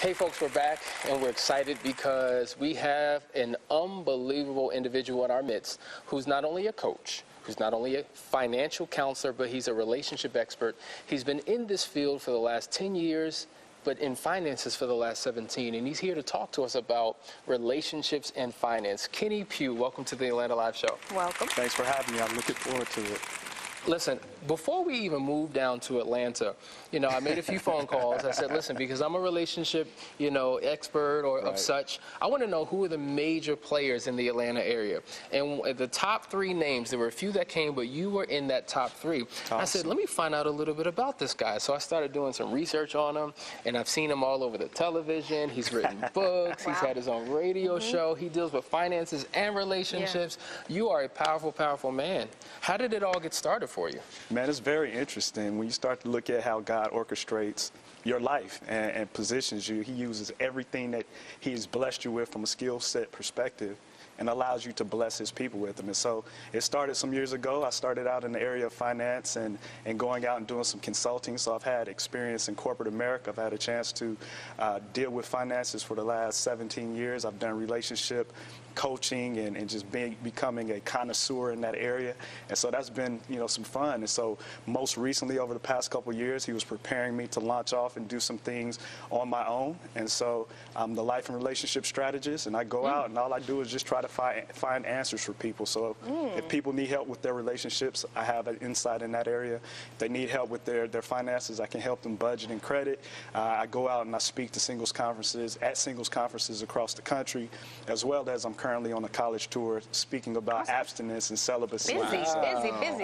Hey folks, we're back and we're excited because we have an unbelievable individual in our midst who's not only a coach, who's not only a financial counselor, but he's a relationship expert. He's been in this field for the last 10 years, but in finances for the last 17, and he's here to talk to us about relationships and finance. Kenny Pugh, welcome to the Atlanta Live Show. Welcome. Thanks for having me. I'm looking forward to it. Listen, before we even moved down to Atlanta, I made a few phone calls. I said, listen, because I'm a relationship, expert or of such, I want to know who are the major players in the Atlanta area. And the top 3 names, there were a few that came, but you were in that top 3. Awesome. I said, let me find out a little bit about this guy. So I started doing some research on him, and I've seen him all over the television. He's written books. Wow. He's had his own radio show. He deals with finances and relationships. Yeah. You are a powerful, powerful man. How did it all get started for you? Man, it's very interesting when you start to look at how God orchestrates your life and positions you. He uses everything that He has blessed you with from a skill set perspective and allows you to bless His people with them. And so it started some years ago. I started out in the area of finance and going out and doing some consulting. So I've had experience in corporate America. I've had a chance to deal with finances for the last 17 years. I've done relationship coaching and just becoming a connoisseur in that area. And so that's been, some fun. And so most recently, over the past couple of years, He was preparing me to launch off and do some things on my own. And so I'm the life and relationship strategist, and I go out and all I do is just try to find answers for people. So if people need help with their relationships, I have an insight in that area. If they need help with their finances, I can help them budget and credit. I go out and I speak to singles conferences across the country, as well as I'm currently on a college tour speaking about abstinence and celibacy. Busy.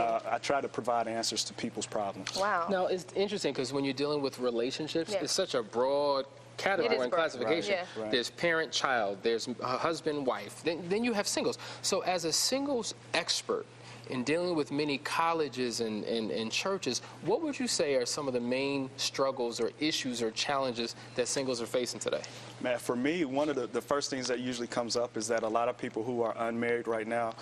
I try to provide answers to people's problems. Wow. Now, it's interesting because when you're dealing with relationships, it's such a broad category and classification. Right. Yeah. Right. There's parent-child, there's husband-wife, then you have singles. So as a singles expert, in dealing with many colleges and churches, what would you say are some of the main struggles or issues or challenges that singles are facing today? Man, for me, one of the first things that usually comes up is that a lot of people who are unmarried right now,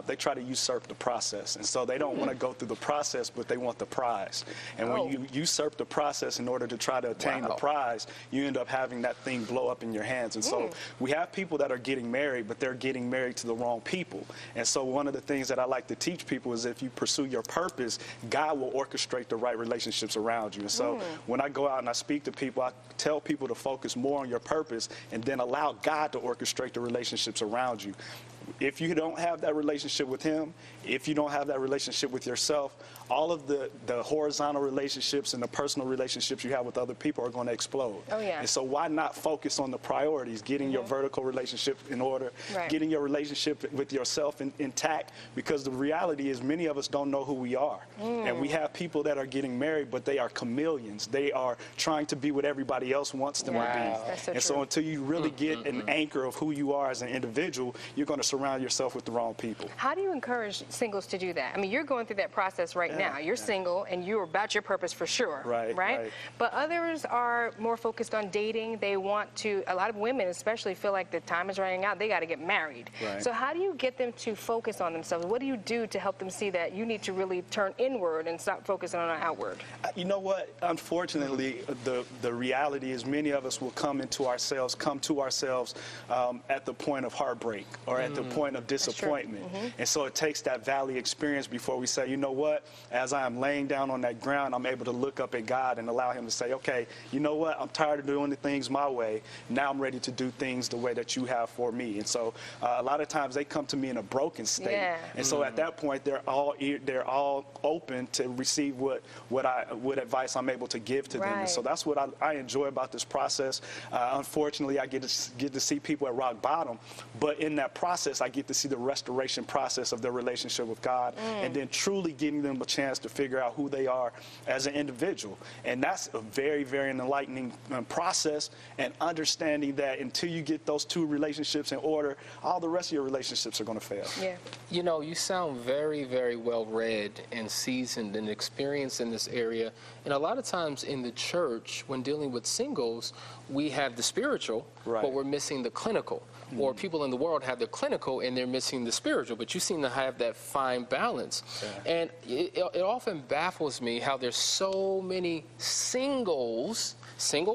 they try to usurp the process. And so they don't want to go through the process, but they want the prize. And when you usurp the process in order to try to attain the prize, you end up having that thing blow up in your hands. And so we have people that are getting married, but they're getting married to the wrong people. And so one of the things that I like to teach people is if you pursue your purpose, God will orchestrate the right relationships around you. And so when I go out and I speak to people, I tell people to focus more on your purpose and then allow God to orchestrate the relationships around you. If you don't have that relationship with Him, if you don't have that relationship with yourself, all of the horizontal relationships and the personal relationships you have with other people are going to explode. Oh, yeah. And so why not focus on the priorities, getting your vertical relationship in order, getting your relationship with yourself intact, because the reality is many of us don't know who we are. And we have people that are getting married, but they are chameleons. They are trying to be what everybody else wants them to be. That's so and so until you really get an anchor of who you are as an individual, you're going to surround yourself with the wrong people. How do you encourage singles to do that? I mean, you're going through that process right now. You're single and you're about your purpose for sure. Right? But others are more focused on dating. They want to, a lot of women especially feel like the time is running out. They got to get married. So how do you get them to focus on themselves? What do you do to help them see that you need to really turn inward and stop focusing on outward? You know what? Unfortunately, the reality is many of us will come to ourselves at the point of heartbreak or at the point of disappointment. And so it takes that valley experience before we say, you know what, as I am laying down on that ground, I'm able to look up at God and allow Him to say, okay, you know what, I'm tired of doing the things my way. Now I'm ready to do things the way that you have for me. And so a lot of times they come to me in a broken state. And so at that point, they're all open to receive what advice I'm able to give to them. And so that's what I enjoy about this process. Unfortunately, I get to see people at rock bottom, but in that process, I get to see the restoration process of their relationship with God, and then truly giving them a chance to figure out who they are as an individual. And that's a very, very enlightening process, and understanding that until you get those 2 relationships in order, all the rest of your relationships are going to fail. You sound very, very well read and seasoned and experienced in this area. And a lot of times in the church, when dealing with singles, we have the spiritual, but we're missing the clinical. Or people in the world have the clinical and they're missing the spiritual, but you seem to have that fine balance. And it often baffles me how there's so many single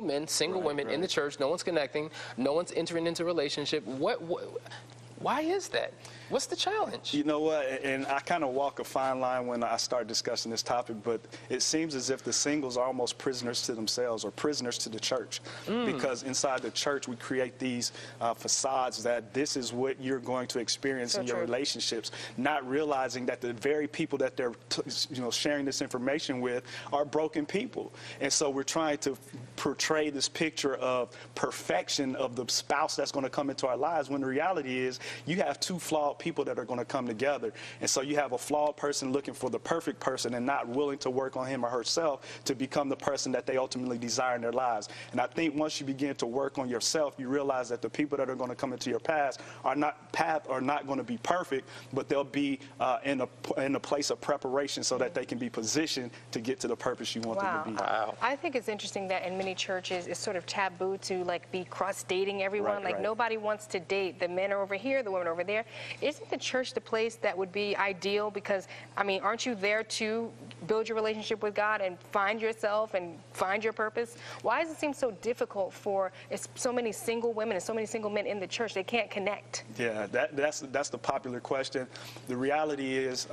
men, single women in the church. No one's connecting. No one's entering into a relationship. Why is that? What's the challenge? You know what, and I kind of walk a fine line when I start discussing this topic, but it seems as if the singles are almost prisoners to themselves or prisoners to the church, because inside the church we create these facades that this is what you're going to experience in your relationships, not realizing that the very people that they're sharing this information with are broken people. And so we're trying to portray this picture of perfection of the spouse that's going to come into our lives, when the reality is you have two flawed people that are going to come together. And so you have a flawed person looking for the perfect person and not willing to work on him or herself to become the person that they ultimately desire in their lives. And I think once you begin to work on yourself, you realize that the people that are going to come into your path are not going to be perfect, but they'll be in a place of preparation so that they can be positioned to get to the purpose you want them to be. Wow. I think it's interesting that in many churches it's sort of taboo to be cross-dating everyone. Nobody wants to date. The men are over here, the women are over there. Isn't the church the place that would be ideal? Because, I mean, aren't you there to build your relationship with God and find yourself and find your purpose? Why does it seem so difficult for so many single women and so many single men in the church? They can't connect. Yeah, that's the popular question. The reality is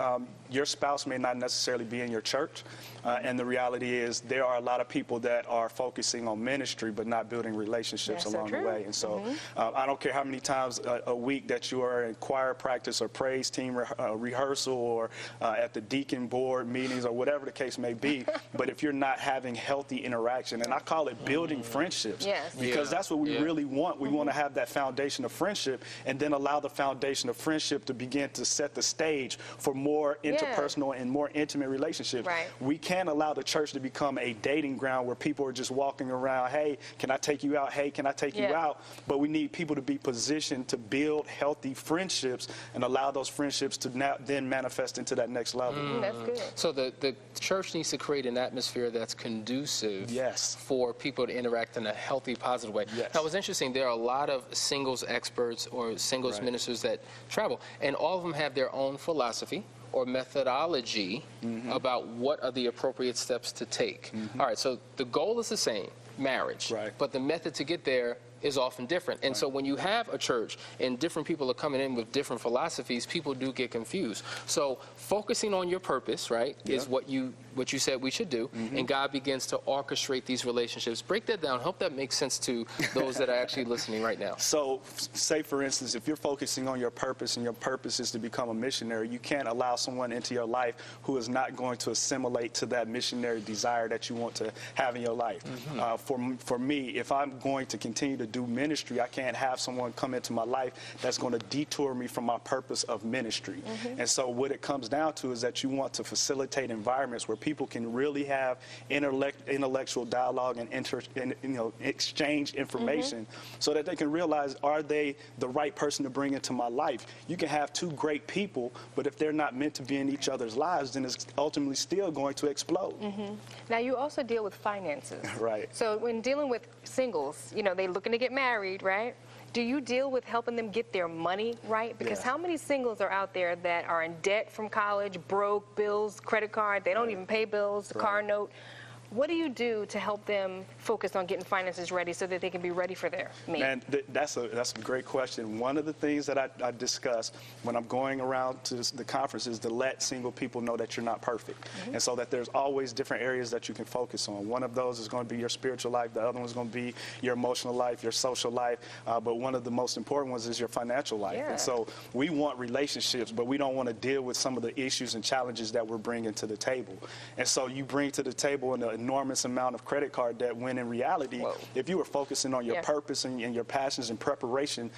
your spouse may not necessarily be in your church, and the reality is there are a lot of people that are focusing on ministry but not building relationships along the way. And so I don't care how many times a week that you are in choir practice or praise team rehearsal or at the deacon board meetings or whatever the case may be, but if you're not having healthy interaction, and I call it building friendships, because that's what we really want. We want to have that foundation of friendship and then allow the foundation of friendship to begin to set the stage for more interpersonal and more intimate relationships. We can't allow the church to become a dating ground where people are just walking around, hey, can I take you out? Hey, can I take you out? But we need people to be positioned to build healthy friendships and allow those friendships to then manifest into that next level. That's good. So the church needs to create an atmosphere that's conducive for people to interact in a healthy, positive way. Now, what's interesting, there are a lot of singles experts or singles ministers that travel, and all of them have their own philosophy or methodology about what are the appropriate steps to take. All right, so the goal is the same, marriage, but the method to get there is often different. And so when you have a church and different people are coming in with different philosophies, people do get confused. So focusing on your purpose, is what you said we should do, and God begins to orchestrate these relationships. Break that down. Hope that makes sense to those that are actually listening right now. So say, for instance, if you're focusing on your purpose and your purpose is to become a missionary, you can't allow someone into your life who is not going to assimilate to that missionary desire that you want to have in your life. For me, if I'm going to continue to do ministry, I can't have someone come into my life that's going to detour me from my purpose of ministry. And so what it comes down to is that you want to facilitate environments where people can really have intellectual dialogue and exchange information so that they can realize, are they the right person to bring into my life? You can have two great people, but if they're not meant to be in each other's lives, then it's ultimately still going to explode. Now, you also deal with finances. So when dealing with singles, they're looking to get married, do you deal with helping them get their money right? Because how many singles are out there that are in debt from college, broke, bills, credit card, they don't even pay bills, the car note? What do you do to help them focus on getting finances ready so that they can be ready for their mate? Man, that's a great question. One of the things that I discuss when I'm going around to the conference is to let single people know that you're not perfect. And so that there's always different areas that you can focus on. One of those is going to be your spiritual life. The other one is going to be your emotional life, your social life. But one of the most important ones is your financial life. And so we want relationships, but we don't want to deal with some of the issues and challenges that we're bringing to the table. And so you bring to the table an enormous amount of credit card debt, when in reality, if you were focusing on your purpose and your passions and preparation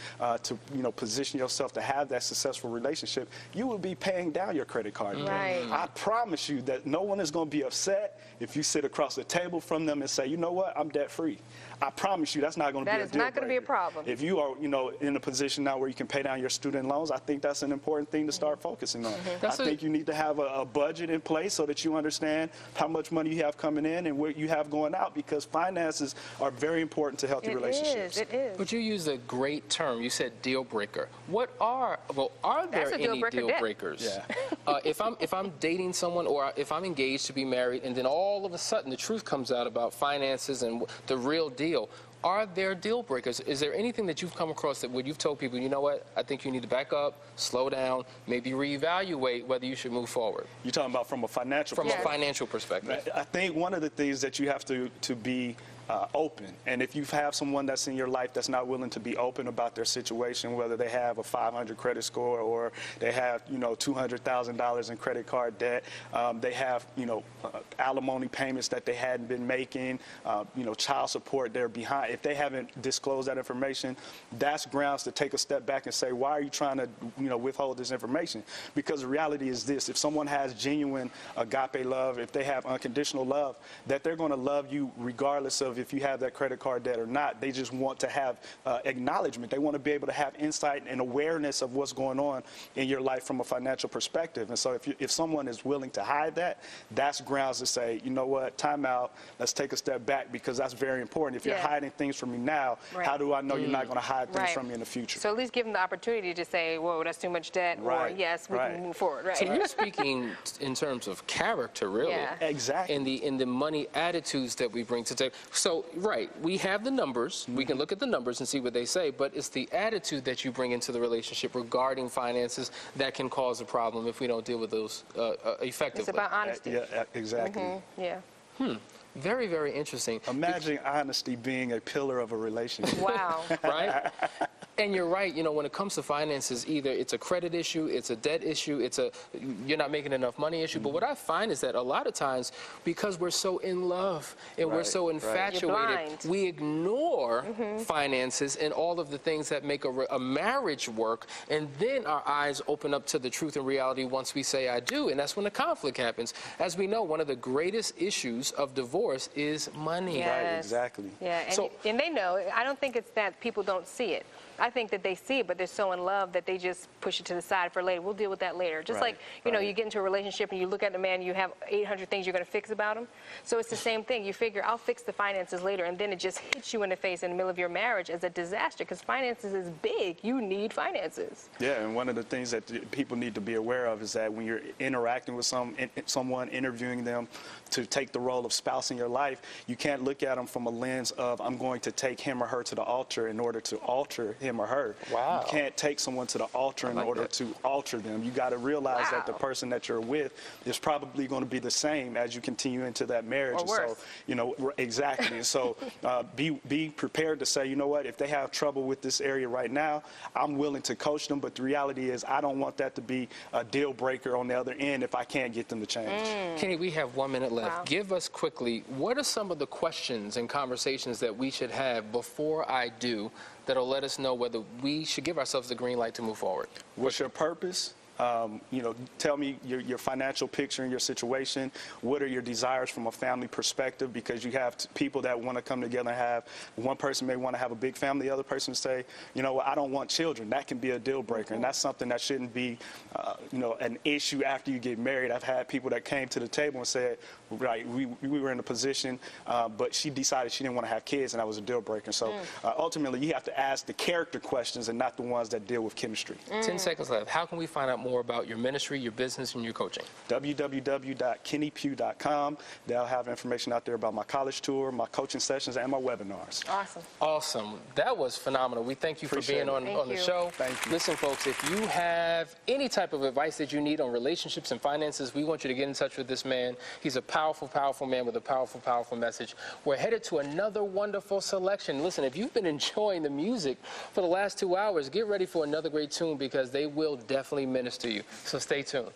to position yourself to have that successful relationship, you will be paying down your credit card debt. I promise you that no one is going to be upset if you sit across the table from them and say, you know what, I'm debt free. I promise you that's not going to be a deal breaker. That is not going to be a problem. If you are, in a position now where you can pay down your student loans, I think that's an important thing to start focusing on. I think you need to have a budget in place so that you understand how much money you have coming in and what you have going out, because finances are very important to healthy relationships. It is. But you used a great term. You said deal breaker. Are there any deal breakers? Yeah. If I'm dating someone, or if I'm engaged to be married, and then all of a sudden the truth comes out about finances and the real deal, are there deal breakers? Is there anything that you've come across that where you've told people, you know what, I think you need to back up, slow down, maybe reevaluate whether you should move forward? You're talking about from a financial perspective. I think one of the things that you have to be open. And if you have someone that's in your life that's not willing to be open about their situation, whether they have a 500 credit score or they have, $200,000 in credit card debt, they have, alimony payments that they hadn't been making, child support they're behind. If they haven't disclosed that information, that's grounds to take a step back and say, why are you trying to, withhold this information? Because the reality is this: if someone has genuine agape love, if they have unconditional love, that they're going to love you regardless of if you have that credit card debt or not. They just want to have acknowledgement. They want to be able to have insight and awareness of what's going on in your life from a financial perspective. And so if someone is willing to hide that, that's grounds to say, you know what, time out, let's take a step back, because that's very important. If you're hiding things from me now, how do I know you're not going to hide things from me in the future? So at least give them the opportunity to say, whoa, that's too much debt, or yes, we can move forward. So you're speaking in terms of character, really. Yeah. Exactly. In the money attitudes that we bring to the table. So, we have the numbers. We can look at the numbers and see what they say, but it's the attitude that you bring into the relationship regarding finances that can cause a problem if we don't deal with those effectively. It's about honesty. Yeah, exactly. Very, very interesting. Imagine honesty being a pillar of a relationship. Wow. Right? And you're right, when it comes to finances, either it's a credit issue, it's a debt issue, it's a you're not making enough money issue. But what I find is that a lot of times, because we're so in love and we're so infatuated, we ignore finances and all of the things that make a marriage work, and then our eyes open up to the truth and reality once we say I do, and that's when the conflict happens. As we know, one of the greatest issues of divorce is money. Yes. Right, exactly. Yeah, and they know. I don't think it's that people don't see it. I think that they see it, but they're so in love that they just push it to the side for later. We'll deal with that later. Just like, you get into a relationship and you look at the man, you have 800 things you're going to fix about him. So it's the same thing. You figure, I'll fix the finances later, and then it just hits you in the face in the middle of your marriage as a disaster, because finances is big. You need finances. Yeah, and one of the things that people need to be aware of is that when you're interacting with someone, interviewing them to take the role of spouse in your life, you can't look at them from a lens of, I'm going to take him or her to the altar in order to alter him or her. Wow. You can't take someone to the altar in order to alter them. You got to realize that the person that you're with is probably going to be the same as you continue into that marriage. Or worse. So, exactly. And so be prepared to say, you know what, if they have trouble with this area right now, I'm willing to coach them. But the reality is, I don't want that to be a deal breaker on the other end if I can't get them to change. Kenny, we have 1 minute left. Wow. Give us quickly, what are some of the questions and conversations that we should have before I do that'll let us know whether we should give ourselves the green light to move forward? What's your purpose? Tell me your financial picture and your situation. What are your desires from a family perspective? Because you have people that want to come together and have, one person may want to have a big family, the other person say, I don't want children. That can be a deal breaker. And that's something that shouldn't be, an issue after you get married. I've had people that came to the table and said, we were in a position, but she decided she didn't want to have kids, and that was a deal breaker. So ultimately, you have to ask the character questions and not the ones that deal with chemistry. 10 seconds left. How can we find out more about your ministry, your business, and your coaching? www.kennypugh.com. They'll have information out there about my college tour, my coaching sessions, and my webinars. Awesome. Awesome. That was phenomenal. We thank you for being on the show. Thank you. Listen, folks, if you have any type of advice that you need on relationships and finances, we want you to get in touch with this man. He's a powerful, powerful man with a powerful, powerful message. We're headed to another wonderful selection. Listen, if you've been enjoying the music for the last 2 hours, get ready for another great tune, because they will definitely minister you. So stay tuned.